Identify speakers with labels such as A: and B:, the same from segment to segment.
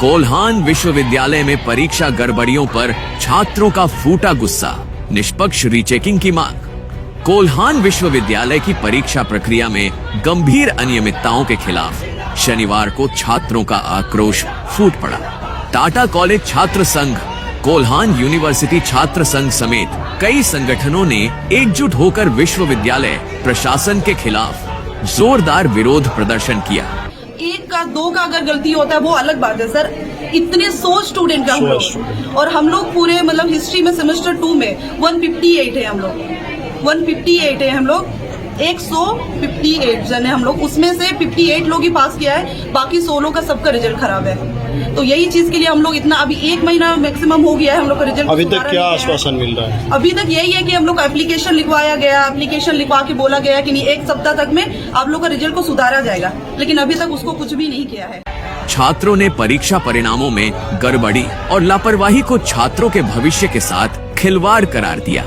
A: कोल्हान विश्वविद्यालय में परीक्षा गड़बड़ियों पर छात्रों का फूटा गुस्सा, निष्पक्ष रीचेकिंग की मांग। कोल्हान विश्वविद्यालय की परीक्षा प्रक्रिया में गंभीर अनियमितताओं के खिलाफ शनिवार को छात्रों का आक्रोश फूट पड़ा। टाटा कॉलेज छात्र संघ, कोल्हान यूनिवर्सिटी छात्र संघ समेत कई संगठनों ने एकजुट होकर विश्वविद्यालय प्रशासन के खिलाफ जोरदार विरोध प्रदर्शन किया।
B: एक का दो का अगर गलती होता है वो अलग बात है सर, इतने 100 स्टूडेंट का हम लोग, और हम लोग पूरे मतलब हिस्ट्री में सेमेस्टर 2 में 158 है हम लोग, 158 है हम लोग, 158 जन है हम लोग, उसमें से 58 लोग ही पास किया है, बाकी 100 लोग का सबका रिजल्ट खराब है। तो यही चीज के लिए हम लोग इतना, अभी 1 महीना मैक्सिमम हो गया है हम लोग का रिजल्ट।
C: अभी तक क्या आश्वासन मिल रहा है?
B: अभी तक यही है कि हम लोग का एप्लीकेशन लिखवाया गया, एप्लीकेशन लिखवा के बोला गया कि नहीं 1 सप्ताह तक में आप लोग का रिजल्ट को सुधारा जाएगा, लेकिन अभी तक उसको कुछ भी नहीं किया है।
A: छात्रों ने परीक्षा परिणामों में गड़बड़ी और लापरवाही को छात्रों के भविष्य के साथ खिलवाड़ करार दिया।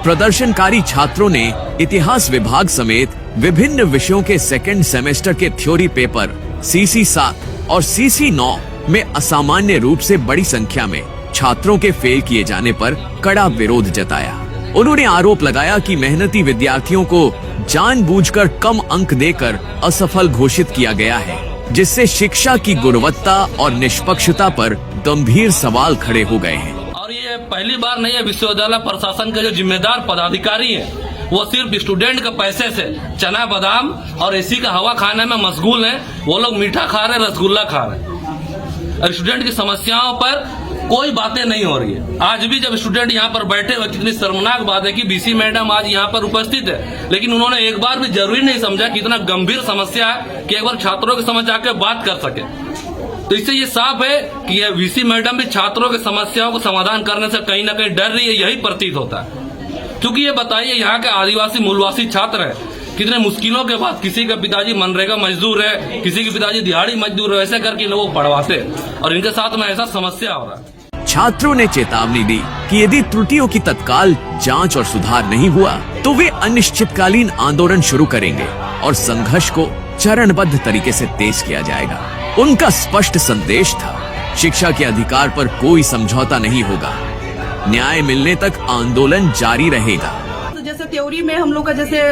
A: प्रदर्शनकारी छात्रों ने इतिहास विभाग समेत विभिन्न विषयों के सेकेंड सेमेस्टर के थ्योरी पेपर CC 7 और CC 9 में असामान्य रूप से बड़ी संख्या में छात्रों के फेल किए जाने पर कड़ा विरोध जताया। उन्होंने आरोप लगाया कि मेहनती विद्यार्थियों को जानबूझकर कम अंक देकर असफल घोषित किया गया है, जिससे शिक्षा की गुणवत्ता और निष्पक्षता पर गंभीर सवाल खड़े हो गए हैं।
D: और ये पहली बार नहीं है, विश्वविद्यालय प्रशासन के जो जिम्मेदार पदाधिकारी हैं वो सिर्फ स्टूडेंट के पैसे से चना बादाम और एसी का हवा खाने में मशगूल हैं। वो लोग मीठा खा रहे, रसगुल्ला खा रहे, और स्टूडेंट की समस्याओं पर कोई बातें नहीं हो रही है। आज भी जब स्टूडेंट यहाँ पर बैठे हुए, कितनी शर्मनाक बात है कि BC मैडम आज यहाँ पर उपस्थित है, लेकिन उन्होंने एक बार भी जरूरी नहीं समझा कि इतना गंभीर समस्या है कि एक बार छात्रों के समझ आके बात कर सके। तो इससे ये साफ है कि यह VC मैडम भी छात्रों की समस्याओं को समाधान करने से कहीं ना कहीं डर रही है, यही प्रतीत होता है। क्योंकि ये बताइए, यहाँ के आदिवासी मूलवासी छात्र है, कितने मुश्किलों के बाद किसी का पिताजी मनरेगा मजदूर है, किसी के पिताजी दिहाड़ी मजदूर है, ऐसे करके लोगों को पढ़वाते, और इनके साथ में ऐसा समस्या हो रहा है।
A: छात्रों ने चेतावनी दी कि यदि त्रुटियों की तत्काल जांच और सुधार नहीं हुआ तो वे अनिश्चितकालीन आंदोलन शुरू करेंगे और संघर्ष को चरणबद्ध तरीके से तेज किया जाएगा। उनका स्पष्ट संदेश था, शिक्षा के अधिकार पर कोई समझौता नहीं होगा, न्याय मिलने तक आंदोलन जारी रहेगा।
B: तो जैसे थ्योरी में हम लोग का जैसे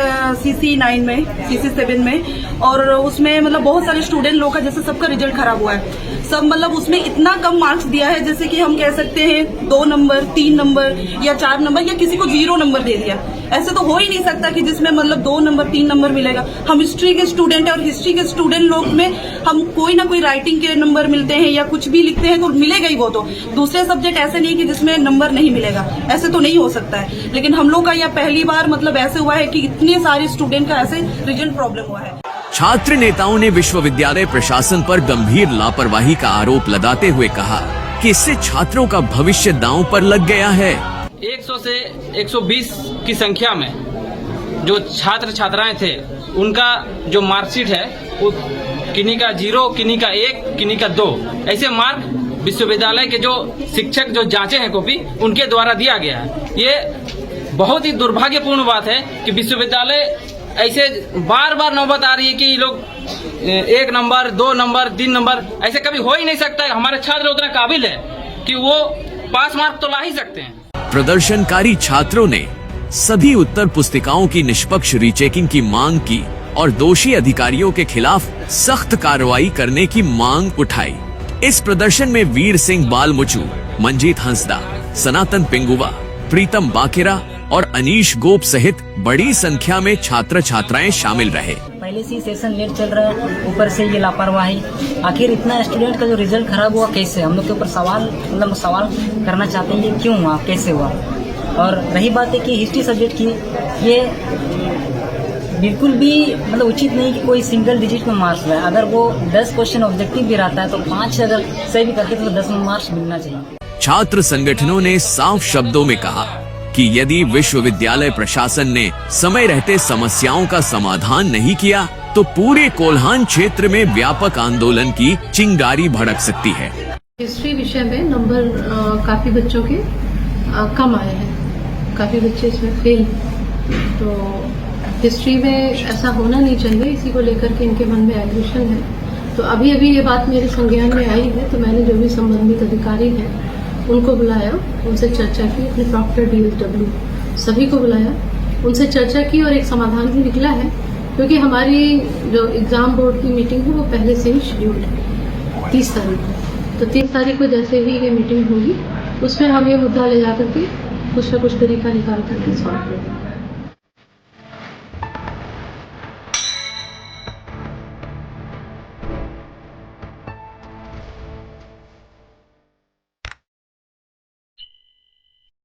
B: CC 9 में, CC 7 में, और उसमें मतलब बहुत सारे स्टूडेंट लोग का जैसे सबका रिजल्ट खराब हुआ है। सब मतलब उसमें इतना कम मार्क्स दिया है, जैसे कि हम कह सकते हैं 2 नंबर, 3 नंबर या 4 नंबर, या किसी को 0 नंबर दे दिया। ऐसे तो हो ही नहीं सकता कि जिसमें मतलब 2 नंबर 3 नंबर मिलेगा। हम हिस्ट्री के स्टूडेंट है, और हिस्ट्री के स्टूडेंट लोग में हम कोई ना कोई राइटिंग के नंबर मिलते हैं या कुछ भी लिखते हैं तो मिलेगा ही वो। तो दूसरे सब्जेक्ट ऐसे नहीं कि जिसमें नंबर नहीं मिलेगा, ऐसे तो नहीं हो सकता है। लेकिन हम लोग का यह पहली बार मतलब ऐसे हुआ है कि इतने सारे स्टूडेंट का ऐसे रिजल्ट प्रॉब्लम हुआ है।
A: छात्र नेताओं ने विश्वविद्यालय प्रशासन पर गंभीर लापरवाही का आरोप लगाते हुए कहा कि इससे छात्रों का भविष्य दांव पर लग गया है।
E: 100 से 120 की संख्या में जो छात्र छात्राएं थे, उनका जो मार्कशीट है वो किन्हीं का 0, किन्हीं का 1, किन्हीं का 2, ऐसे मार्क विश्वविद्यालय के जो शिक्षक जो जांचे हैं कॉपी, उनके द्वारा दिया गया है। ये बहुत ही दुर्भाग्यपूर्ण बात है कि विश्वविद्यालय ऐसे बार बार नौबत आ रही है कि लोग 1 नंबर, 2 नंबर, 3 नंबर, ऐसे कभी हो ही नहीं सकता है। हमारे छात्र उतना काबिल है कि वो पास मार्क तो ला ही सकते हैं।
A: प्रदर्शनकारी छात्रों ने सभी उत्तर पुस्तिकाओं की निष्पक्ष रीचेकिंग की मांग की और दोषी अधिकारियों के खिलाफ सख्त कार्रवाई करने की मांग उठाई। इस प्रदर्शन में वीर सिंह बालमुचू, मंजीत हंसदा, सनातन पिंगुवा, प्रीतम बाकेरा और अनीश गोप सहित बड़ी संख्या में छात्र छात्राएं शामिल रहे।
F: पहले से सेशन लेट चल रहा है, ऊपर से ये लापरवाही, आखिर इतना स्टूडेंट का जो रिजल्ट खराब हुआ कैसे? हम लोग के ऊपर सवाल करना चाहते हैं, ये क्यों हुआ, कैसे हुआ? और रही बात है कि हिस्ट्री सब्जेक्ट की, ये बिल्कुल भी मतलब उचित नहीं कि कोई सिंगल डिजिट में मार्क्स लाए। अगर वो 10 क्वेश्चन ऑब्जेक्टिव भी रहता है तो 5 अगर सही भी करते तो 10 में मार्क्स मिलना चाहिए।
A: छात्र संगठनों ने साफ शब्दों में कहा कि यदि विश्वविद्यालय प्रशासन ने समय रहते समस्याओं का समाधान नहीं किया तो पूरे कोल्हान क्षेत्र में व्यापक आंदोलन की चिंगारी भड़क सकती है।
G: हिस्ट्री विषय में नंबर काफी बच्चों के कम आए हैं, काफी बच्चे इसमें फेल। तो हिस्ट्री में ऐसा होना नहीं चाहिए, इसी को लेकर के इनके मन में एग्रेशन है। तो अभी अभी ये बात मेरे संज्ञान में आई है, तो मैंने जो भी संबंधित अधिकारी हैं उनको बुलाया, उनसे चर्चा की, अपने प्रॉक्टर DSW सभी को बुलाया, उनसे चर्चा की और एक समाधान भी निकला है। क्योंकि हमारी जो एग्ज़ाम बोर्ड की मीटिंग है वो पहले से ही शेड्यूल्ड है 30 तारीख को। तो 30 तारीख को जैसे ही ये मीटिंग होगी उसमें हम ये मुद्दा ले जा करके कुछ न कुछ तरीका निकाल करके सॉल्व करेंगे।